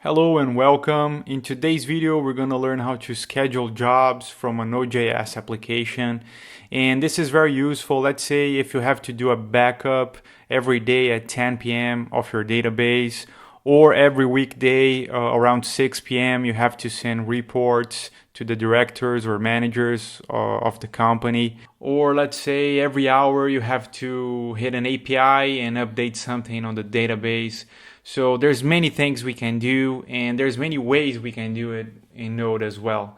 Hello and welcome. In today's video, we're going to learn how to schedule jobs from a Node.js application. And this is very useful. Let's say if you have to do a backup every day at 10 p.m. of your database, or every weekday around 6 p.m. you have to send reports to the directors or managers of the company. Or let's say every hour you have to hit an API and update something on the database. So there's many things we can do, and there's many ways we can do it in Node as well.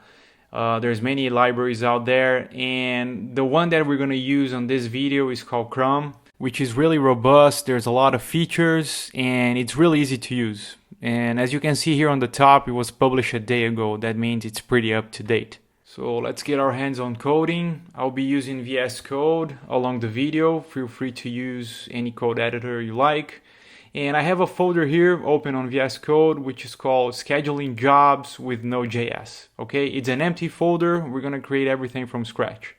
There's many libraries out there, and the one that we're going to use on this video is called Cron, which is really robust. There's a lot of features, and it's really easy to use. And as you can see here on the top, it was published a day ago. That means it's pretty up to date. So let's get our hands on coding. I'll be using VS Code along the video. Feel free to use any code editor you like. And I have a folder here open on VS Code, which is called Scheduling Jobs with Node.js. Okay, it's an empty folder. We're going to create everything from scratch.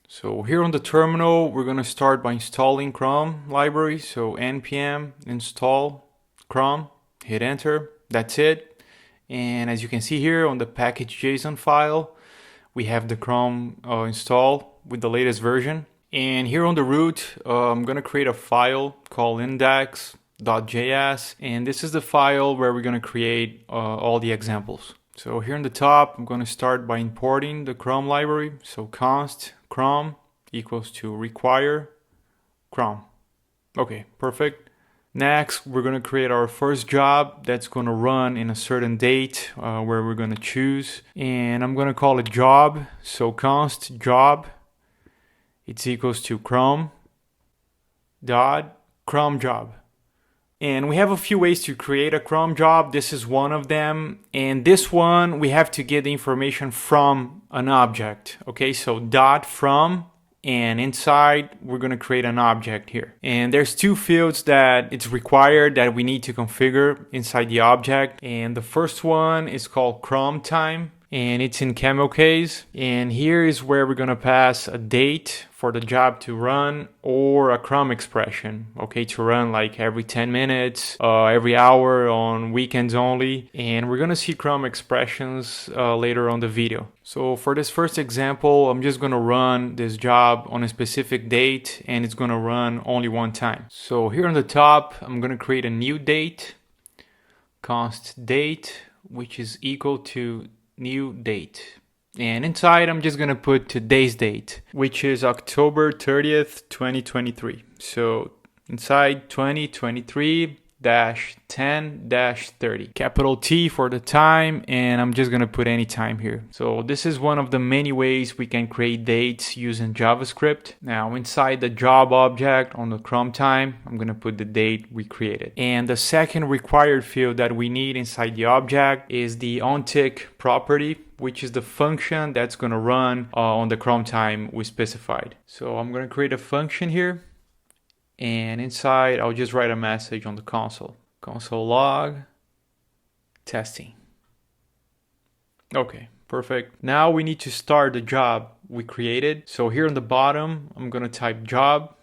So here on the terminal, we're going to start by installing Cron library. So npm install Cron, hit enter. That's it. And as you can see here on the package.json file, we have the Cron installed with the latest version. And here on the root, I'm going to create a file called index.js, and this is the file where we're going to create all the examples. So here on the top, I'm going to start by importing the Cron library. So const Cron equals to require Cron. Okay, perfect. Next, we're going to create our first job that's going to run in a certain date where we're going to choose, and I'm going to call it job. So const job, it's equals to Cron dot Cron job. And we have a few ways to create a Cron job. This is one of them. And this one, we have to get the information from an object. Okay, so dot from, and inside, we're going to create an object here. And there's two fields that it's required that we need to configure inside the object. And the first one is called Cron time, and it's in camel case. And here is where we're going to pass a date for the job to run, or a Cron expression, okay, to run like every 10 minutes, every hour, on weekends only. And we're going to see Cron expressions later on the video. So for this first example, I'm just going to run this job on a specific date, and it's going to run only one time. So here on the top, I'm going to create a new date, const date, which is equal to new date. And inside, I'm just going to put today's date, which is October 30th, 2023. So inside 2023-10-30. Capital T for the time, and I'm just going to put any time here. So this is one of the many ways we can create dates using JavaScript. Now inside the job object on the Cron time, I'm going to put the date we created. And the second required field that we need inside the object is the onTick property, which is the function that's going to run on the Cron time we specified. So I'm going to create a function here, and inside I'll just write a message on the console. Console log testing. Okay, perfect. Now we need to start the job we created. So here on the bottom, I'm going to type job.start.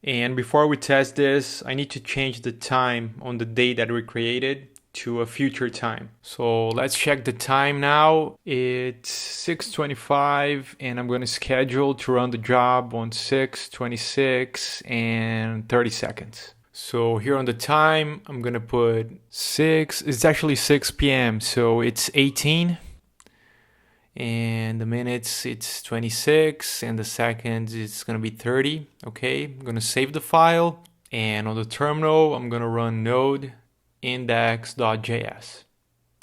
And before we test this, I need to change the time on the date that we created to a future time. So let's check the time now. It's 6:25, and I'm going to schedule to run the job on 6:26 and 30 seconds. So here on the time, I'm going to put 6. It's actually 6 p.m. So it's 18. And the minutes, it's 26. And the seconds, it's going to be 30. Okay, I'm going to save the file. And on the terminal, I'm going to run node index.js.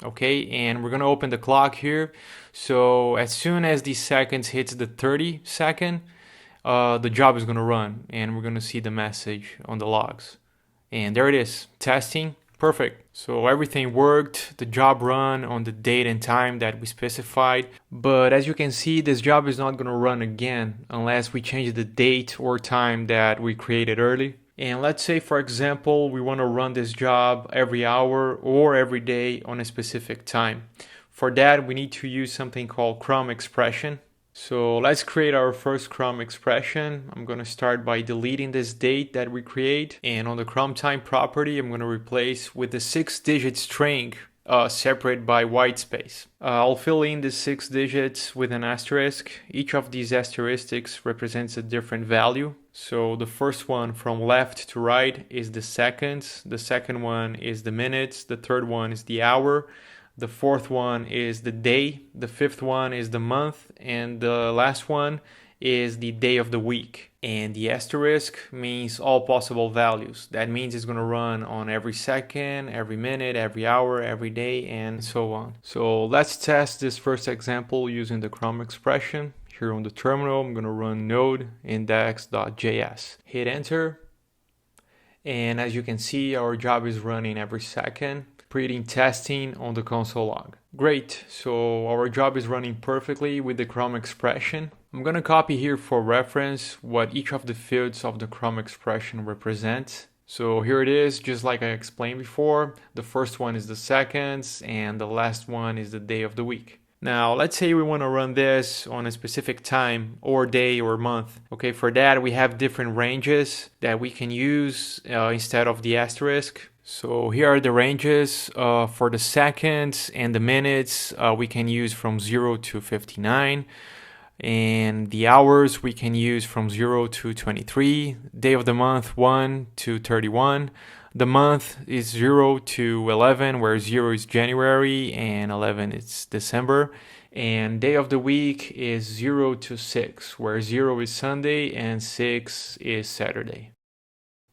Okay, and we're going to open the clock here. So as soon as the seconds hits the 30 second, the job is going to run, and we're going to see the message on the logs. And there it is, testing, perfect. So everything worked, the job run on the date and time that we specified. But as you can see, this job is not going to run again unless we change the date or time that we created early. And let's say, for example, we want to run this job every hour or every day on a specific time. For that, we need to use something called Cron expression. So let's create our first Cron expression. I'm going to start by deleting this date that we create. And on the Cron time property, I'm going to replace with the 6-digit string separated by white space. I'll fill in the 6 digits with an asterisk. Each of these asterisks represents a different value. So the first one from left to right is the seconds. The second one is the minutes. The third one is the hour. The fourth one is the day, the fifth one is the month, and the last one is the day of the week. And the asterisk means all possible values. That means it's going to run on every second, every minute, every hour, every day, and so on. So let's test this first example using the Cron expression. Here on the terminal, I'm going to run node index.js. Hit enter. And as you can see, our job is running every second, creating testing on the console log. Great, so our job is running perfectly with the Cron expression. I'm going to copy here for reference what each of the fields of the Cron expression represents. So here it is, just like I explained before. The first one is the seconds, and the last one is the day of the week. Now, let's say we want to run this on a specific time or day or month. Okay, for that, we have different ranges that we can use instead of the asterisk. So here are the ranges for the seconds and the minutes. We can use from 0 to 59. And the hours we can use from 0 to 23. Day of the month, 1 to 31. The month is 0 to 11, where 0 is January and 11 is December. And day of the week is 0 to 6, where 0 is Sunday and 6 is Saturday.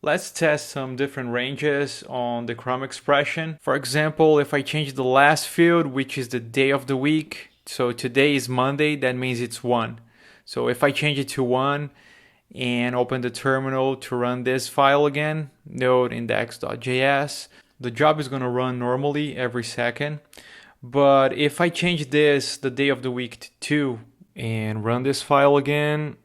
Let's test some different ranges on the Cron expression. For example, if I change the last field, which is the day of the week, so today is Monday, that means it's 1. So if I change it to 1, and open the terminal to run this file again, node index.js. The job is going to run normally every second. But if I change this, the day of the week, to 2 and run this file again,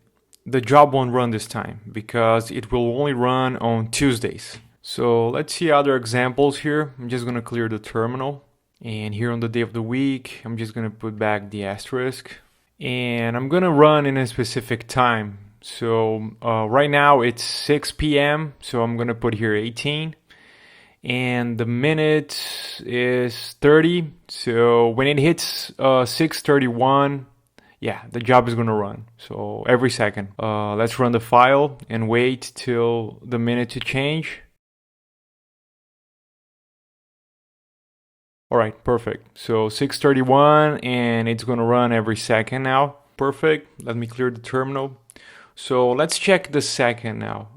the job won't run this time because it will only run on Tuesdays. So let's see other examples here. I'm just going to clear the terminal. And here on the day of the week, I'm just going to put back the asterisk. And I'm going to run in a specific time. So right now it's 6 p.m. So I'm going to put here 18. And the minute is 30. So when it hits 6:31, yeah, the job is going to run. So every second. Let's run the file and wait till the minute to change. All right, perfect. So 6:31 and it's going to run every second now. Perfect. Let me clear the terminal. So let's check the second now.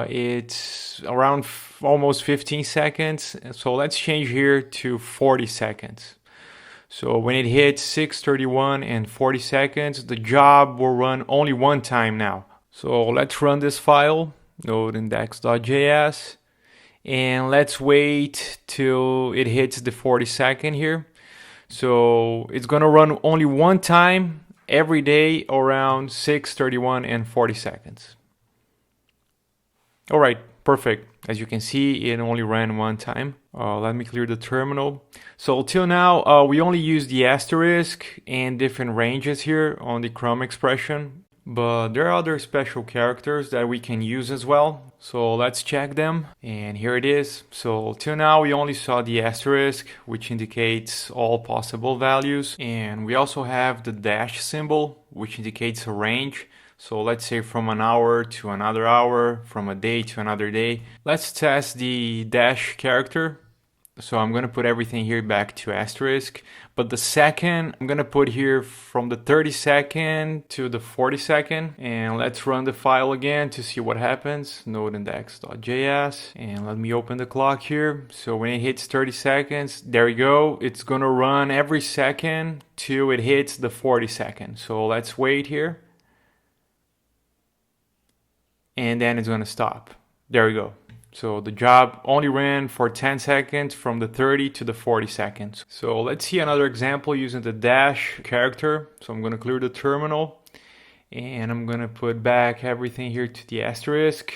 It's around almost 15 seconds. So let's change here to 40 seconds. So when it hits 6:31 and 40 seconds, the job will run only one time now. So let's run this file, node index.js, and let's wait till it hits the 40-second here. So it's gonna run only one time every day around 6:31 and 40 seconds. All right, perfect. As you can see, it only ran one time. Let me clear the terminal. So till now, we only use the asterisk and different ranges here on the Cron expression. But there are other special characters that we can use as well. So let's check them. And here it is. So till now we only saw the asterisk, which indicates all possible values. And we also have the dash symbol, which indicates a range. So let's say from an hour to another hour, from a day to another day. Let's test the dash character. So I'm going to put everything here back to asterisk. But the second, I'm going to put here from the 30-second to the 40-second. And let's run the file again to see what happens. Node index.js. And let me open the clock here. So when it hits 30 seconds, there we go. It's going to run every second till it hits the 40-second. So let's wait here. And then it's going to stop. There we go. So the job only ran for 10 seconds from the 30 to the 40 seconds. So let's see another example using the dash character. So I'm going to clear the terminal and I'm going to put back everything here to the asterisk.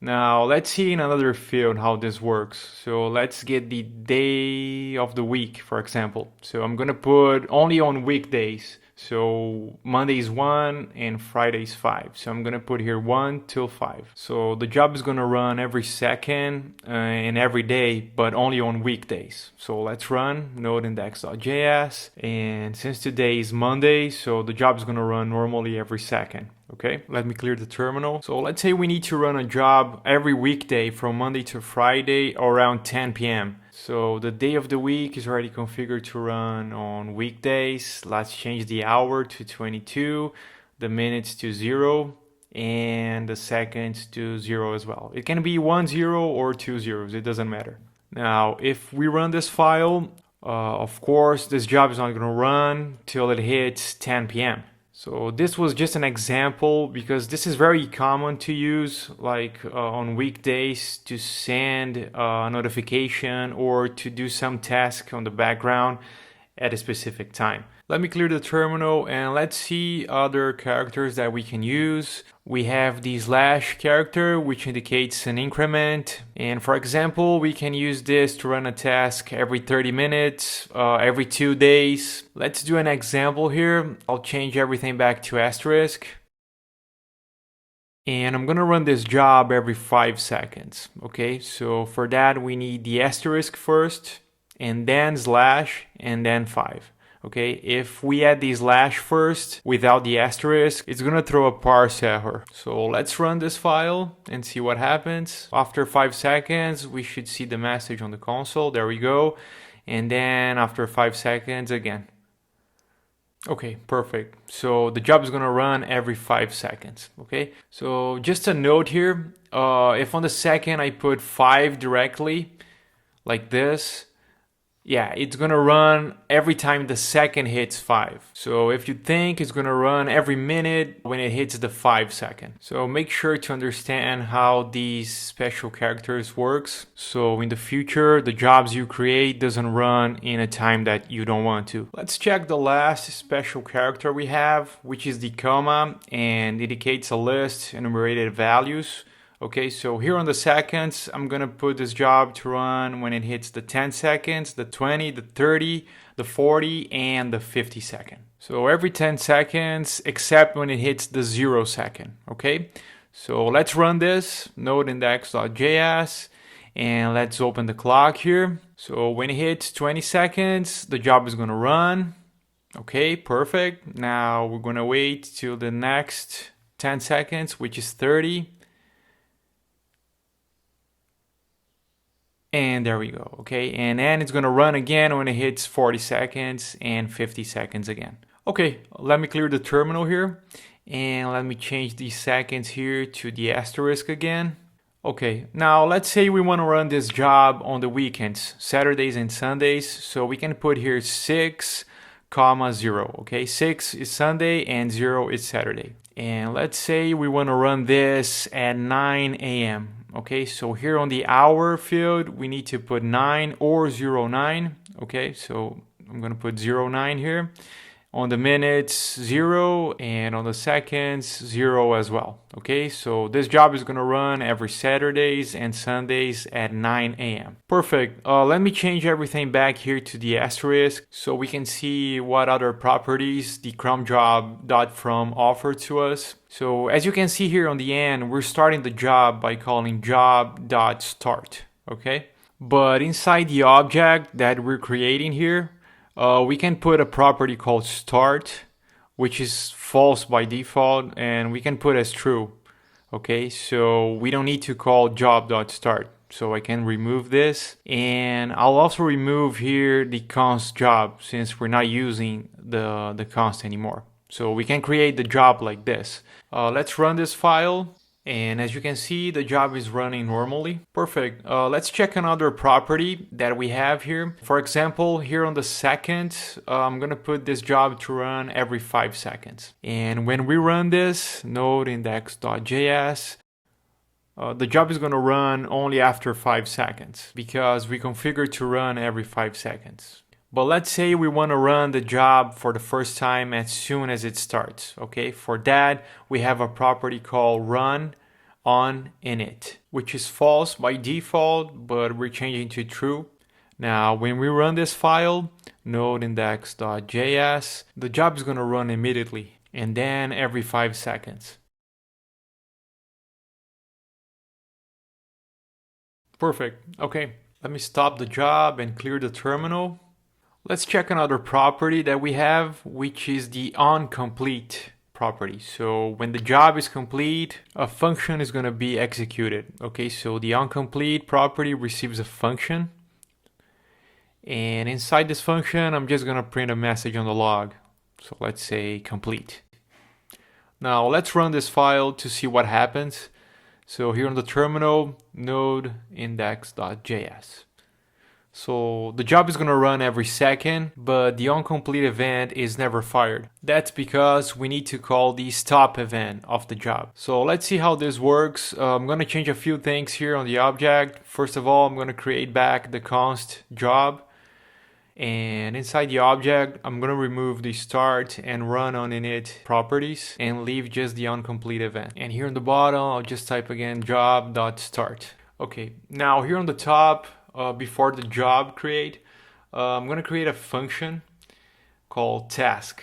Now let's see in another field how this works. So let's get the day of the week, for example. So I'm gonna put only on weekdays. So Monday is 1 and Friday is 5. So I'm gonna put here 1 till 5. So the job is gonna run every second and every day, but only on weekdays. So let's run Node.js. And since today is Monday, so the job is gonna run normally every second. Okay, let me clear the terminal. So let's say we need to run a job every weekday from Monday to Friday around 10 p.m. So the day of the week is already configured to run on weekdays. Let's change the hour to 22, the minutes to 0, and the seconds to 0 as well. It can be 1 0 or 2 zeros, it doesn't matter. Now, if we run this file, of course, this job is not going to run till it hits 10 p.m. So this was just an example because this is very common to use like on weekdays to send a notification or to do some task on the background at a specific time. Let me clear the terminal and let's see other characters that we can use. We have the slash character, which indicates an increment. And for example, we can use this to run a task every 30 minutes, every 2 days. Let's do an example here. I'll change everything back to asterisk. And I'm gonna run this job every 5 seconds. Okay, so for that, we need the asterisk first, and then slash, and then 5. Okay, if we add the slash first without the asterisk, it's gonna throw a parse error. So let's run this file and see what happens. After 5 seconds, we should see the message on the console. There we go. And then after 5 seconds again. Okay, perfect. So the job is gonna run every 5 seconds. Okay, so just a note here. If on the second I put 5 directly, like this, yeah, it's gonna run every time the second hits 5. So if you think it's gonna run every minute when it hits the 5 second. So make sure to understand how these special characters works. So in the future, the jobs you create doesn't run in a time that you don't want to. Let's check the last special character we have, which is the comma, and indicates a list enumerated values. Okay, so here on the seconds, I'm gonna put this job to run when it hits the 10 seconds, the 20, the 30, the 40, and the 50 second. So every 10 seconds, except when it hits the 0 second, okay? So let's run this, node.index.js, and let's open the clock here. So when it hits 20 seconds, the job is gonna run. Okay, perfect. Now we're gonna wait till the next 10 seconds, which is 30. And there we go, okay? And then it's gonna run again when it hits 40 seconds and 50 seconds again. Okay, let me clear the terminal here. And let me change the seconds here to the asterisk again. Okay, now let's say we wanna run this job on the weekends, Saturdays and Sundays. So we can put here 6, 0, okay? 6 is Sunday and 0 is Saturday. And let's say we wanna run this at 9 a.m. Okay, so here on the hour field, we need to put 9 or 09. Okay, so I'm gonna put 09 here. On the minutes, 0, and on the seconds, 0 as well. Okay, so this job is gonna run every Saturdays and Sundays at 9 a.m. Perfect. Let me change everything back here to the asterisk so we can see what other properties the Cron job.from offered to us. So as you can see here on the end, we're starting the job by calling job.start. Okay, but inside the object that we're creating here, we can put a property called start, which is false by default, and we can put as true. Okay, so we don't need to call job.start. So I can remove this, and I'll also remove here the const job since we're not using the const anymore. So we can create the job like this. Let's run this file. And as you can see, the job is running normally. Perfect. Let's check another property that we have here. For example, here on the second, I'm gonna put this job to run every 5 seconds. And when we run this, node.index.js, the job is gonna run only after 5 seconds because we configured to run every 5 seconds. But let's say we want to run the job for the first time as soon as it starts. Okay, for that we have a property called run on init, which is false by default, but we're changing to true. Now, when we run this file, node.index.js, the job is going to run immediately, and then every 5 seconds. Perfect. Okay, let me stop the job and clear the terminal. Let's check another property that we have, which is the onComplete property. So when the job is complete, a function is going to be executed. Okay, so the onComplete property receives a function. And inside this function, I'm just going to print a message on the log. So let's say complete. Now let's run this file to see what happens. So here on the terminal, node index.js. So the job is going to run every second, but the onComplete event is never fired. That's because we need to call the stop event of the job. So let's see how this works. I'm going to change a few things here on the object. First of all, I'm going to create back the const job. And inside the object, I'm going to remove the start and run on init properties and leave just the onComplete event. And here on the bottom, I'll just type again job.start. Okay, now here on the top, before the job create, I'm going to create a function called task.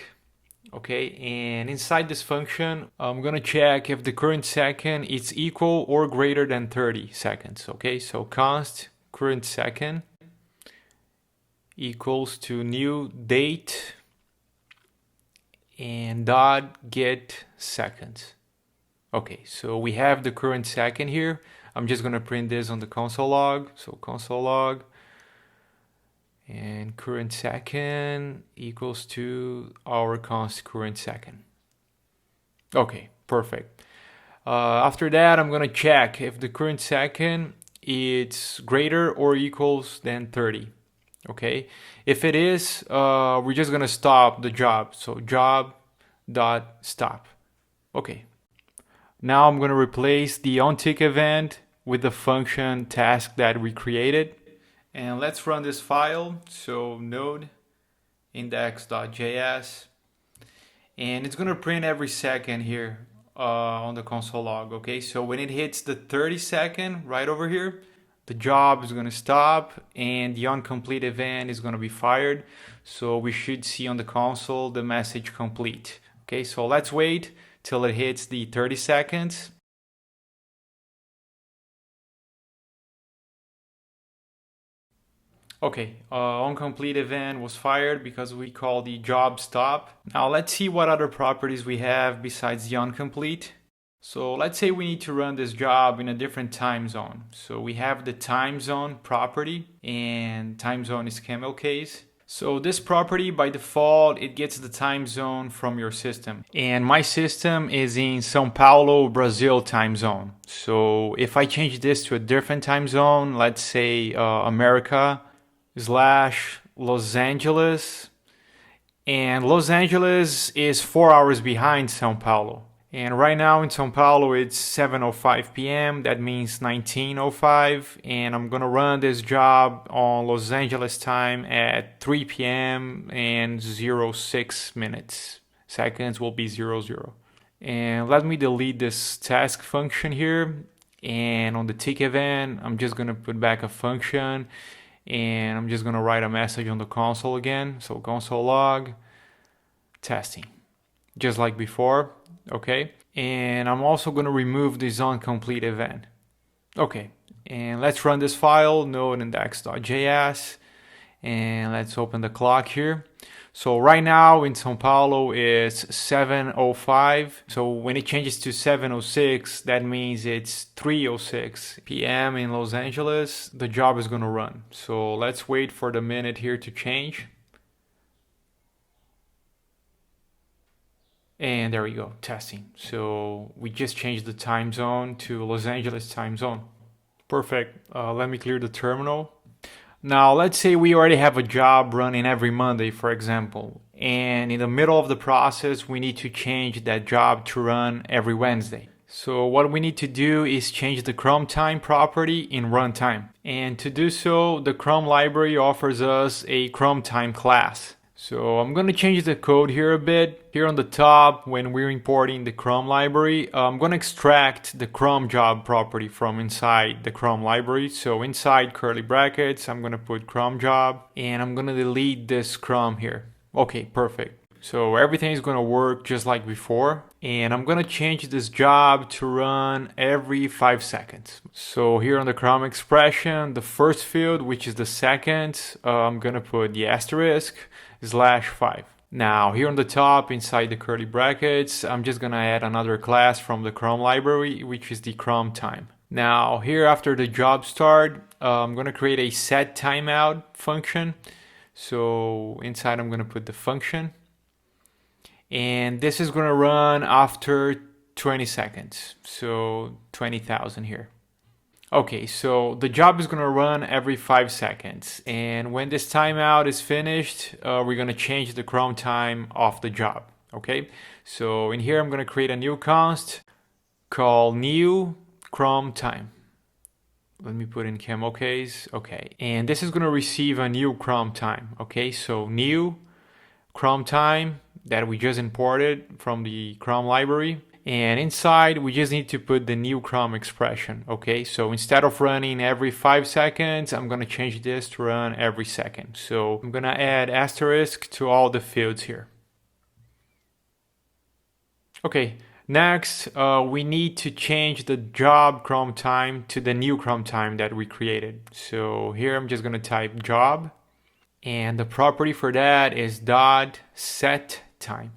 Okay, and inside this function, I'm going to check if the current second is equal or greater than 30 seconds. Okay, so const current second equals to new date and dot get seconds. Okay, so we have the current second here. I'm just going to print this on the console log. So console log and current second equals to our const current second. Okay, perfect. After that, I'm going to check if the current second is greater or equals than 30. Okay, if it is, we're just gonna stop the job. So job.stop. Okay, now I'm gonna replace the onTick event with the function task that we created. And let's run this file. So node index.js, and it's gonna print every second here on the console log. Okay, so when it hits the 30 second right over here, the job is going to stop and the onComplete event is going to be fired. So we should see on the console the message complete. Okay, so let's wait till it hits the 30 seconds. Okay, onComplete event was fired because we called the job stop. Now let's see what other properties we have besides the onComplete. So let's say we need to run this job in a different time zone. So we have the time zone property, and time zone is camel case. So this property by default, it gets the time zone from your system. And my system is in São Paulo, Brazil time zone. So if I change this to a different time zone, let's say America / Los Angeles, and Los Angeles is 4 hours behind São Paulo. And right now in São Paulo, it's 7:05 p.m. That means 19:05. And I'm going to run this job on Los Angeles time at 3 p.m. and 06 minutes. Seconds will be 00. And let me delete this task function here. And on the tick event, I'm just going to put back a function. And I'm just going to write a message on the console again. So console log testing. Just like before. Okay, and I'm also going to remove this onComplete event. Okay, and let's run this file, node index.js, and let's open the clock here. So right now in São Paulo it's 7:05. So when it changes to 7:06, that means it's 3:06 p.m. in Los Angeles. The job is going to run. So let's wait for the minute here to change. And there we go, testing. So we just changed the time zone to Los Angeles time zone. Perfect. Let me clear the terminal. Now let's say we already have a job running every Monday, for example. And in the middle of the process, we need to change that job to run every Wednesday. So what we need to do is change the Cron time property in runtime. And to do so, the Cron library offers us a Cron time class. So I'm going to change the code here a bit. Here on the top, when we're importing the Cron library, I'm going to extract the Cron job property from inside the Cron library. So inside curly brackets, I'm going to put Cron job, and I'm going to delete this Cron here. Okay, perfect. So everything is going to work just like before. And I'm going to change this job to run every 5 seconds. So here on the Cron expression, the first field, which is the second, I'm going to put the asterisk /5. Now here on the top inside the curly brackets, I'm just gonna add another class from the Cron library, which is the Cron time. Now here after the job start, I'm gonna create a set timeout function. So inside I'm gonna put the function, and this is gonna run after 20 seconds. So 20,000 here. Okay, so the job is gonna run every 5 seconds, and when this timeout is finished, we're gonna change the Cron time of the job. Okay, so in here I'm gonna create a new const called new Cron time. Let me put in camel case. Okay, and this is gonna receive a new Cron time. Okay, so new Cron time that we just imported from the Cron library. And inside, we just need to put the new Cron expression, okay? So instead of running every 5 seconds, I'm gonna change this to run every second. So I'm gonna add asterisk to all the fields here. Okay, next, we need to change the job Cron time to the new Cron time that we created. So here I'm just gonna type job, and the property for that is .set time.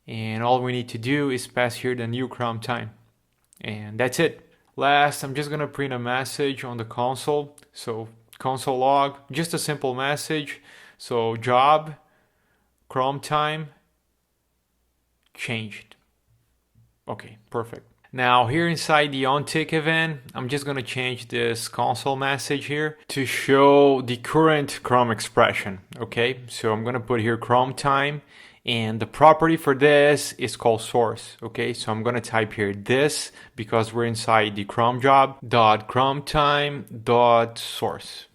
And all we need to do is pass here the new Cron time. And that's it. Last, I'm just gonna print a message on the console. So console log, just a simple message. So job, Cron time, changed. Okay, perfect. Now here inside the onTick event, I'm just gonna change this console message here to show the current Cron expression. Okay, so I'm gonna put here Cron time. And the property for this is called source. Okay, so I'm gonna type here this because we're inside the Cron job .Cron time .source.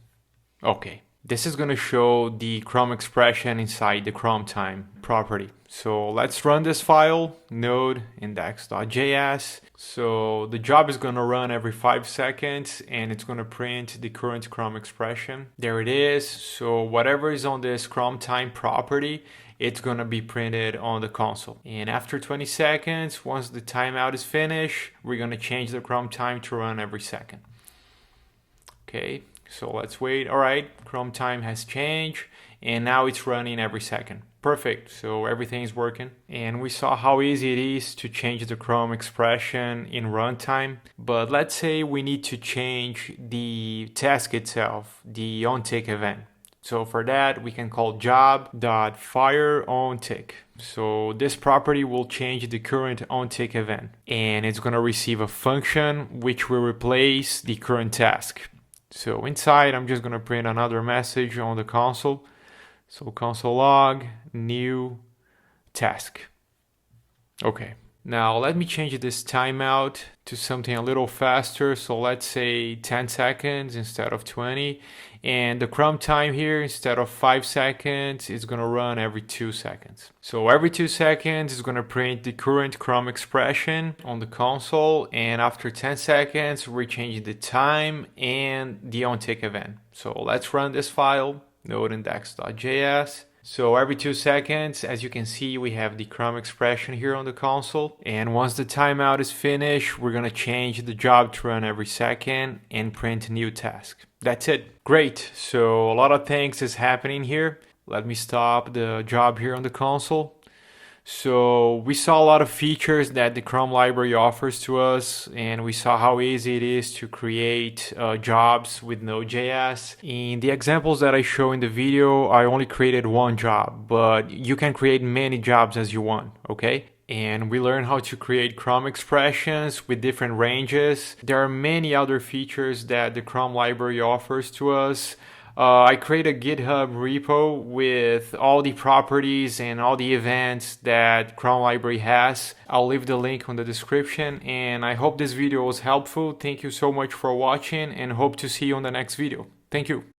Okay, this is gonna show the Cron expression inside the Cron time property. So let's run this file, node index.js. So the job is gonna run every 5 seconds, and it's gonna print the current Cron expression. There it is. So whatever is on this Cron time property, it's gonna be printed on the console. And after 20 seconds, once the timeout is finished, we're gonna change the Cron time to run every second. Okay, so let's wait. All right, Cron time has changed, and now it's running every second. Perfect, so everything is working. And we saw how easy it is to change the Cron expression in runtime. But let's say we need to change the task itself, the onTick event. So for that, we can call job.fireOnTick. So this property will change the current onTick event, and it's gonna receive a function which will replace the current task. So inside, I'm just gonna print another message on the console. So console log, new task. Okay. Now let me change this timeout to something a little faster. So let's say 10 seconds instead of 20. And the Cron time here, instead of 5 seconds, is gonna run every 2 seconds. So every 2 seconds, it's gonna print the current Cron expression on the console. And after 10 seconds, we're changing the time and the onTick event. So let's run this file, node index.js. So every 2 seconds, as you can see, we have the Cron expression here on the console. And once the timeout is finished, we're gonna change the job to run every second and print a new task. That's it. Great. So a lot of things is happening here. Let me stop the job here on the console. So we saw a lot of features that the Cron library offers to us, and we saw how easy it is to create jobs with Node.js. In the examples that I show in the video, I only created one job, but you can create many jobs as you want, okay? And we learned how to create Cron expressions with different ranges. There are many other features that the Cron library offers to us. I create a GitHub repo with all the properties and all the events that Cron library has. I'll leave the link on the description, and I hope this video was helpful. Thank you so much for watching, and hope to see you on the next video. Thank you.